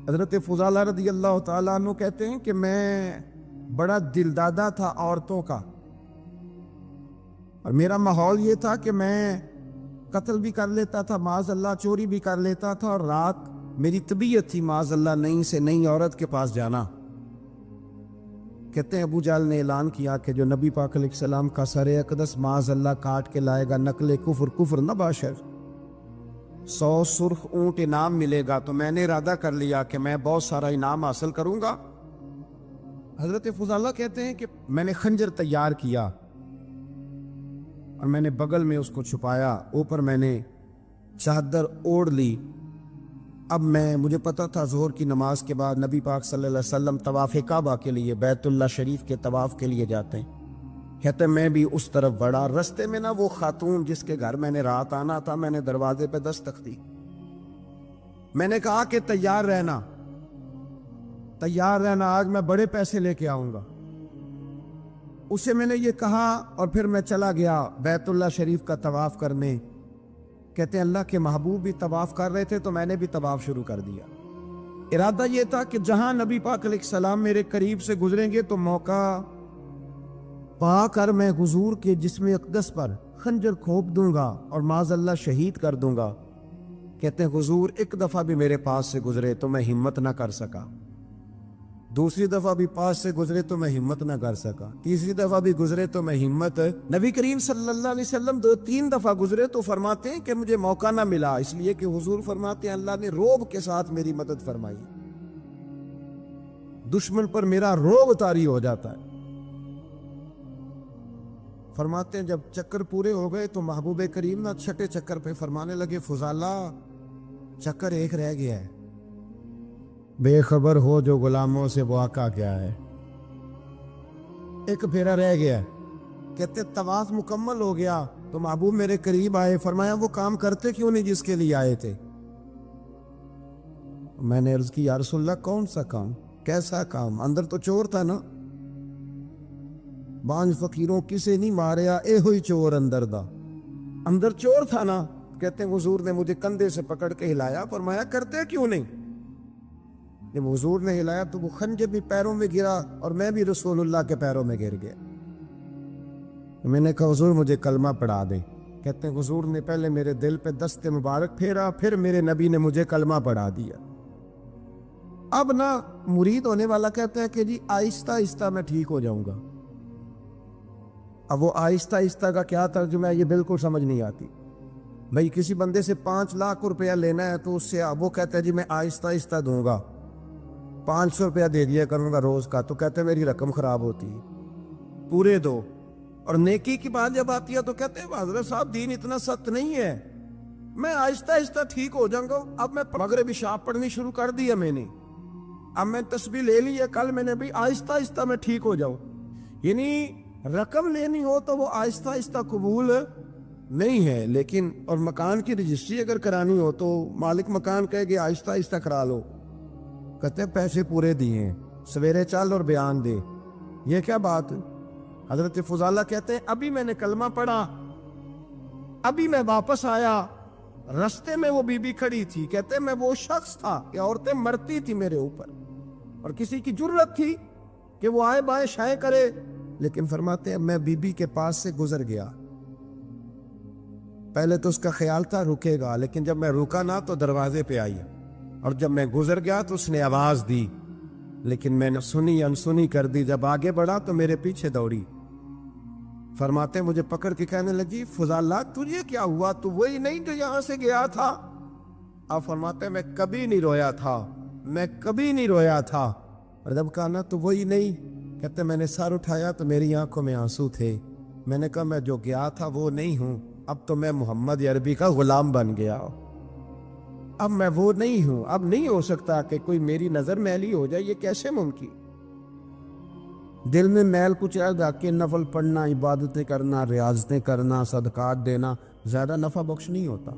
حضرت فضالہ رضی اللہ تعالیٰ عنہ کہتے ہیں کہ میں بڑا دلدادہ تھا عورتوں کا، اور میرا ماحول یہ تھا کہ میں قتل بھی کر لیتا تھا، معاذ اللہ چوری بھی کر لیتا تھا، اور رات میری طبیعت تھی معاذ اللہ نئی سے نئی عورت کے پاس جانا۔ کہتے ہیں ابو جہل نے اعلان کیا کہ جو نبی پاک علیہ السلام کا سر اقدس معاذ اللہ کاٹ کے لائے گا، نقل کفر کفر نہ باشر، 100 سرخ اونٹ انعام ملے گا۔ تو میں نے ارادہ کر لیا کہ میں بہت سارا انعام حاصل کروں گا۔ حضرت فضالہ کہتے ہیں کہ میں نے خنجر تیار کیا اور میں نے بغل میں اس کو چھپایا، اوپر میں نے چادر اوڑھ لی۔ اب مجھے پتا تھا ظہر کی نماز کے بعد نبی پاک صلی اللہ علیہ وسلم طواف کعبہ کے لیے، بیت اللہ شریف کے طواف کے لیے جاتے ہیں۔ کہتے میں بھی اس طرف بڑھا، رستے میں وہ خاتون جس کے گھر میں نے رات آنا تھا، میں نے دروازے پہ دستک دی۔ میں نے کہا کہ تیار رہنا، آج میں بڑے پیسے لے کے آؤں گا۔ اسے میں نے یہ کہا اور پھر میں چلا گیا بیت اللہ شریف کا طواف کرنے۔ کہتے ہیں اللہ کے محبوب بھی طواف کر رہے تھے تو میں نے بھی طواف شروع کر دیا۔ ارادہ یہ تھا کہ جہاں نبی پاک علیہ السلام میرے قریب سے گزریں گے تو موقع پا کر میں حضور کے جسم اقدس پر خنجر کھوپ دوں گا اور معاذ اللہ شہید کر دوں گا۔ کہتے ہیں حضور ایک دفعہ بھی میرے پاس سے گزرے تو میں ہمت نہ کر سکا، دوسری دفعہ بھی پاس سے گزرے تو میں ہمت نہ کر سکا، تیسری دفعہ بھی گزرے تو میں ہمت، نبی کریم صلی اللہ علیہ وسلم 2-3 دفعہ گزرے تو فرماتے ہیں کہ مجھے موقع نہ ملا، اس لیے کہ حضور فرماتے ہیں اللہ نے روب کے ساتھ میری مدد فرمائی، دشمن پر میرا روب طاری ہو جاتا ہے۔ فرماتے ہیں جب چکر پورے ہو گئے تو محبوب کریم نہ چھٹے چکر پہ فرمانے لگے فضالہ چکر ایک رہ گیا ہے، بے خبر ہو جو غلاموں سے وہ آقا کیا ہے، ایک پھیرا رہ گیا ہے۔ کہتے طواف مکمل ہو گیا تو محبوب میرے قریب آئے، فرمایا وہ کام کرتے کیوں نہیں جس کے لیے آئے تھے؟ میں نے عرض کی یا رسول اللہ کون سا کام، کیسا کام؟ اندر تو چور تھا نا، بانج فقیروں کسے نہیں ماریا، اے ہوئی چور اندر دا، اندر چور تھا نا۔ کہتے ہیں حضور نے مجھے کندھے سے پکڑ کے ہلایا، فرمایا کرتے کیوں نہیں؟ جب حضور نے ہلایا تو وہ خنجر بھی پیروں میں گرا اور میں بھی رسول اللہ کے پیروں میں گر گیا۔ میں نے کہا حضور مجھے کلمہ پڑھا دے۔ کہتے ہیں حضور نے پہلے میرے دل پہ دست مبارک پھیرا، پھر میرے نبی نے مجھے کلمہ پڑھا دیا۔ اب مرید ہونے والا کہتا ہے کہ جی آہستہ آہستہ میں ٹھیک ہو جاؤں گا۔ اب وہ آہستہ آہستہ کا کیا ترجمہ ہے یہ بالکل سمجھ نہیں آتی۔ بھائی کسی بندے سے 5 لاکھ روپیہ لینا ہے تو اس سے وہ کہتا ہے جی میں آہستہ آہستہ دوں گا، 500 روپیہ دے دیا کروں گا روز کا، تو کہتے ہیں میری رقم خراب ہوتی ہے، پورے دو۔ اور نیکی کی بات جب آتی ہے تو کہتے ہیں حضرت صاحب دین اتنا سخت نہیں ہے، میں آہستہ آہستہ ٹھیک ہو جاؤں گا۔ اب میں مغرب عشاء پڑھنی شروع کر دیا میں نے، اب میں تسبیح لے لی ہے، کل میں نے بھی آہستہ آہستہ میں ٹھیک ہو جاؤں۔ یعنی رقم لینی ہو تو وہ آہستہ آہستہ قبول نہیں ہے، لیکن اور مکان کی رجسٹری اگر کرانی ہو تو مالک مکان کہے کہ آہستہ آہستہ کرا لو، کہتے ہیں پیسے پورے دیے، سویرے چل اور بیان دے، یہ کیا بات؟ حضرت فضالہ کہتے ہیں ابھی میں نے کلمہ پڑھا، ابھی میں واپس آیا، رستے میں وہ بی بی کھڑی تھی، کہتے ہیں میں وہ شخص تھا کہ عورتیں مرتی تھی میرے اوپر، اور کسی کی جرت تھی کہ وہ آئے بائیں شائیں کرے، لیکن فرماتے ہیں میں بی بی کے پاس سے گزر گیا۔ پہلے تو اس کا خیال تھا رکے گا، لیکن جب میں رکا نہ تو دروازے پہ آئی، اور جب میں گزر گیا تو اس نے آواز دی، لیکن میں نے سنی انسنی کر دی۔ جب آگے بڑھا تو میرے پیچھے دوڑی، فرماتے ہیں مجھے پکڑ کے کہنے لگی فضالہ تجھے کیا ہوا، تو وہی نہیں جو یہاں سے گیا تھا؟ آپ فرماتے ہیں میں کبھی نہیں رویا تھا، میں کبھی نہیں رویا تھا۔ اور جب کہا نا تو وہی نہیں، کہتے میں نے سر اٹھایا تو میری آنکھوں میں آنسو تھے۔ میں نے کہا میں جو گیا تھا وہ نہیں ہوں، اب تو میں محمد عربی کا غلام بن گیا، اب میں وہ نہیں ہوں، اب نہیں ہو سکتا کہ کوئی میری نظر میلی ہو جائے، یہ کیسے ممکن؟ دل میں میل کچھ رہ کے نفل پڑھنا، عبادتیں کرنا، ریاضتیں کرنا، صدقات دینا زیادہ نفع بخش نہیں ہوتا۔